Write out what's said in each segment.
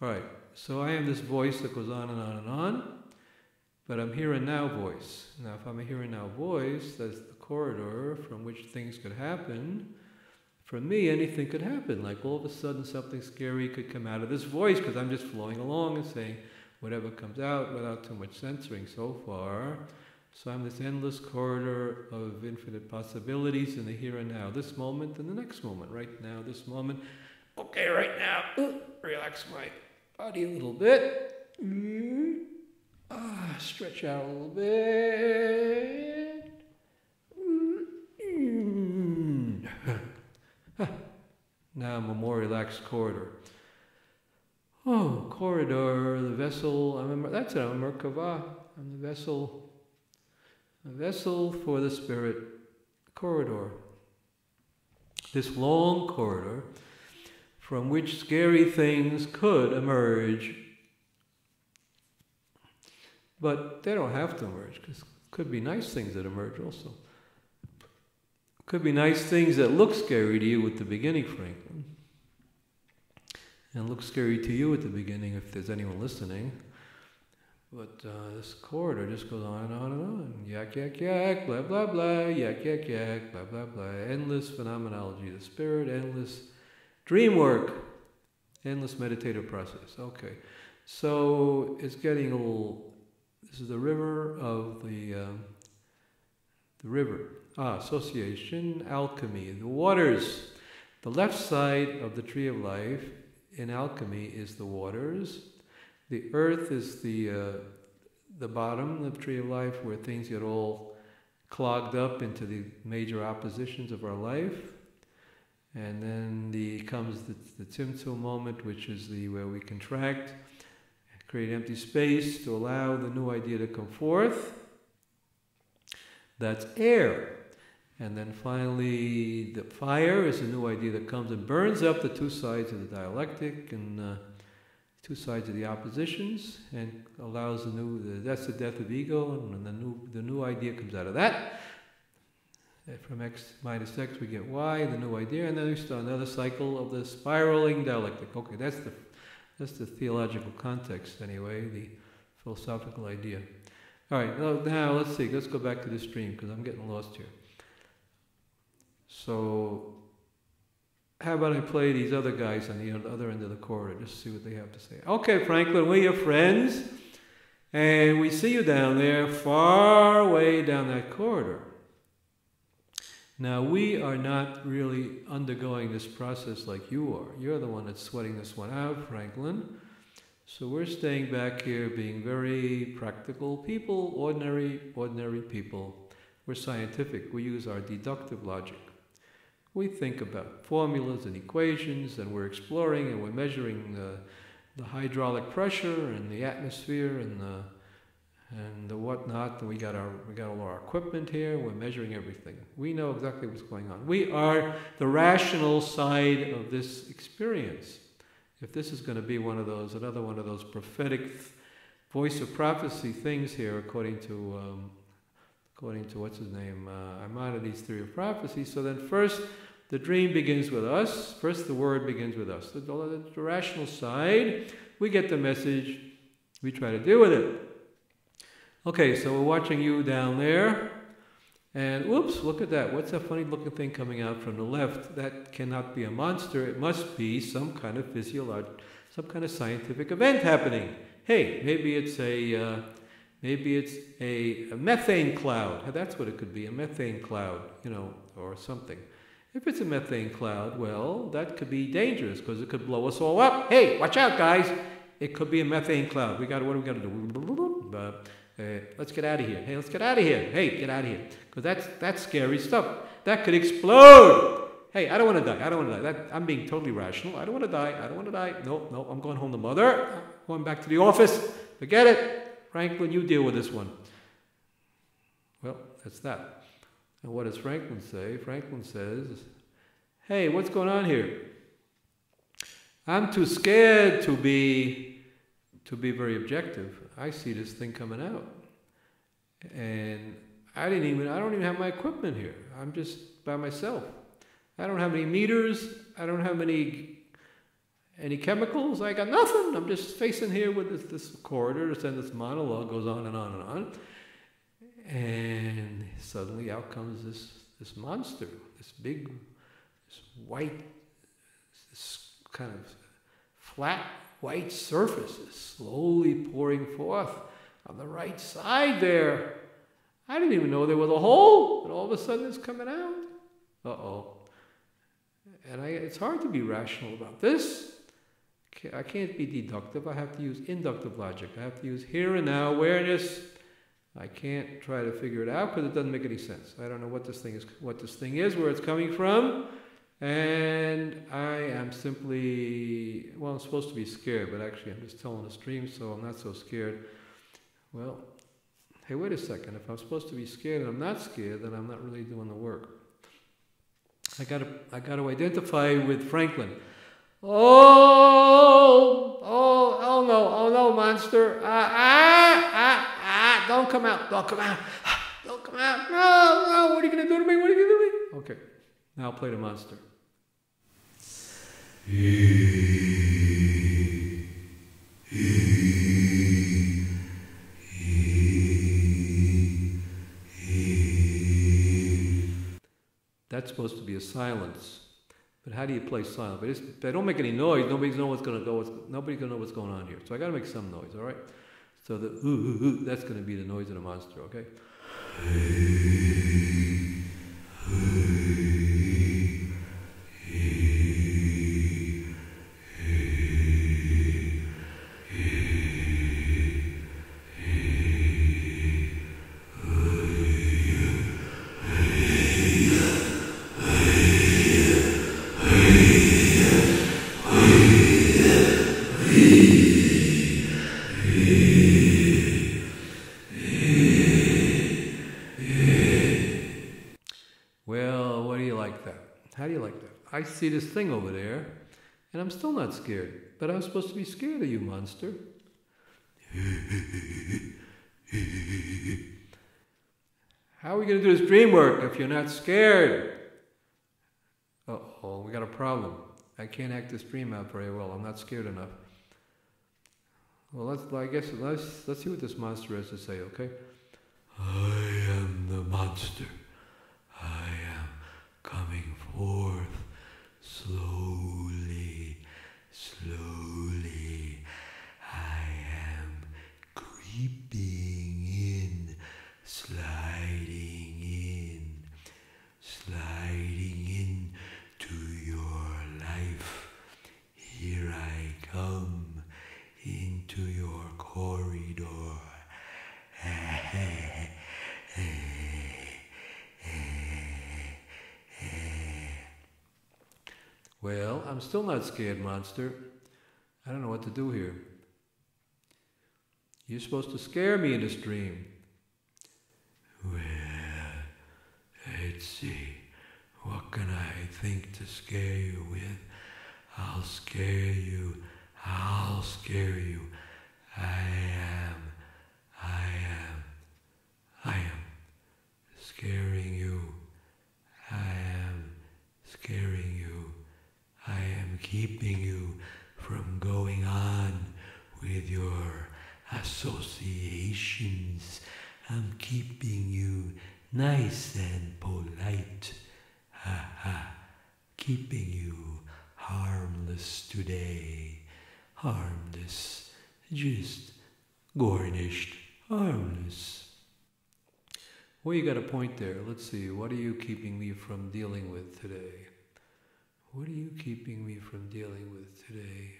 All right, so I am this voice that goes on and on and on, but I'm here and now voice. Now, if I'm a here and now voice, that's the corridor from which things could happen. For me, anything could happen. Like all of a sudden something scary could come out of this voice because I'm just flowing along and saying whatever comes out without too much censoring so far. So I'm this endless corridor of infinite possibilities in the here and now. This moment and the next moment. Right now, this moment. Okay, right now, relax my body a little bit. Stretch out a little bit. Now I'm a more relaxed corridor. Oh, corridor, the vessel. That's it. I'm a Merkava. I'm the vessel. A vessel for the spirit. Corridor. This long corridor from which scary things could emerge. But they don't have to emerge, because it could be nice things that emerge also. Could be nice things that look scary to you at the beginning, Franklin. And look scary to you at the beginning if there's anyone listening. But this corridor just goes on and on and on. Yak, yak, yak, blah, blah, blah, yak, yak, yak, blah, blah, blah. Endless phenomenology of the spirit, endless dream work, endless meditative process. Okay, so it's getting a little... This is the river of the river. Association, alchemy, the waters. The left side of the tree of life in alchemy is the waters. The earth is the bottom of the tree of life, where things get all clogged up into the major oppositions of our life. And then comes the Tzimtzum moment, which is where we contract, create empty space to allow the new idea to come forth. That's air. And then finally, the fire is a new idea that comes and burns up the two sides of the dialectic and two sides of the oppositions, and allows that's the death of ego, and the new idea comes out of that. From x minus x we get y, the new idea, and then we start another cycle of the spiraling dialectic. Okay, that's the theological context anyway, the philosophical idea. All right, now let's see. Let's go back to this stream because I'm getting lost here. So, how about I play these other guys on the other end of the corridor, just see what they have to say. Okay, Franklin, we're your friends, and we see you down there, far away down that corridor. Now, we are not really undergoing this process like you are. You're the one that's sweating this one out, Franklin. So we're staying back here being very practical people, ordinary people. We're scientific. We use our deductive logic. We think about formulas and equations, and we're exploring and we're measuring the hydraulic pressure and the atmosphere and the whatnot. And we got all our equipment here. We're measuring everything. We know exactly what's going on. We are the rational side of this experience. If this is going to be another one of those prophetic voice of prophecy things here, according to what's his name, Maimonides' theory of prophecy. So then first, the dream begins with us. First, the word begins with us. The rational side, we get the message, we try to deal with it. Okay, so we're watching you down there, and whoops, look at that. What's that funny looking thing coming out from the left? That cannot be a monster. It must be some kind of some kind of scientific event happening. Hey, maybe it's a methane cloud. That's what it could be, a methane cloud, or something. If it's a methane cloud, well, that could be dangerous because it could blow us all up. Hey, watch out, guys. It could be a methane cloud. What do we got to do? Let's get out of here. Hey, let's get out of here. Hey, get out of here. Because that's scary stuff. That could explode. Hey, I don't want to die. I'm being totally rational. I don't want to die. No, I'm going home to Mother. I'm going back to the office. Forget it. Franklin, you deal with this one. Well, that's that. And what does Franklin say? Franklin says, hey, what's going on here? I'm too scared to be very objective. I see this thing coming out. And I don't even have my equipment here. I'm just by myself. I don't have any meters. I don't have any Any chemicals? I got nothing. I'm just facing here with this corridor, and this monologue goes on and on and on. And suddenly out comes this monster, this white, this kind of flat white surface is slowly pouring forth on the right side there. I didn't even know there was a hole, and all of a sudden it's coming out. Uh-oh. And it's hard to be rational about this. I can't be deductive. I have to use inductive logic. I have to use here and now awareness. I can't try to figure it out because it doesn't make any sense. I don't know what this thing is, where it's coming from. And I am simply, well, I'm supposed to be scared, but actually I'm just telling a stream, so I'm not so scared. Well, hey, wait a second. If I'm supposed to be scared and I'm not scared, then I'm not really doing the work. I got to identify with Franklin. Oh no, monster. Don't come out. Don't come out. Don't come out. No, what are you going to do to me? What are you going to do to me? Okay, now I'll play the monster. That's supposed to be a silence. But how do you play silent? But if I don't make any noise, nobody's going to know what's going on here. So I got to make some noise, all right? So the that's going to be the noise of the monster, okay? I see this thing over there, and I'm still not scared. But I'm supposed to be scared of you, monster. How are we going to do this dream work if you're not scared? Uh-oh, we got a problem. I can't act this dream out very well. I'm not scared enough. Well, let's see what this monster has to say, okay? I am the monster. I am coming forth. Slowly, slowly, I am creeping in, sliding into your life. Here I come into your corridor. Well, I'm still not scared, monster. I don't know what to do here. You're supposed to scare me in this dream. Well, let's see. What can I think to scare you with? I'll scare you. I'll scare you. I am scaring you. I am scaring you. I am keeping you from going on with your associations. I'm keeping you nice and polite. Ha ha. Keeping you harmless today. Harmless. Just garnished. Harmless. Well, you got a point there. Let's see. What are you keeping me from dealing with today? What are you keeping me from dealing with today?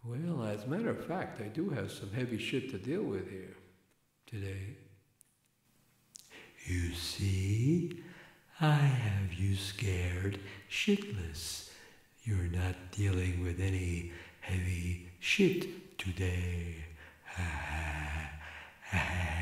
Well, as a matter of fact, I do have some heavy shit to deal with here today. You see, I have you scared shitless. You're not dealing with any heavy shit today. Ha ha ha.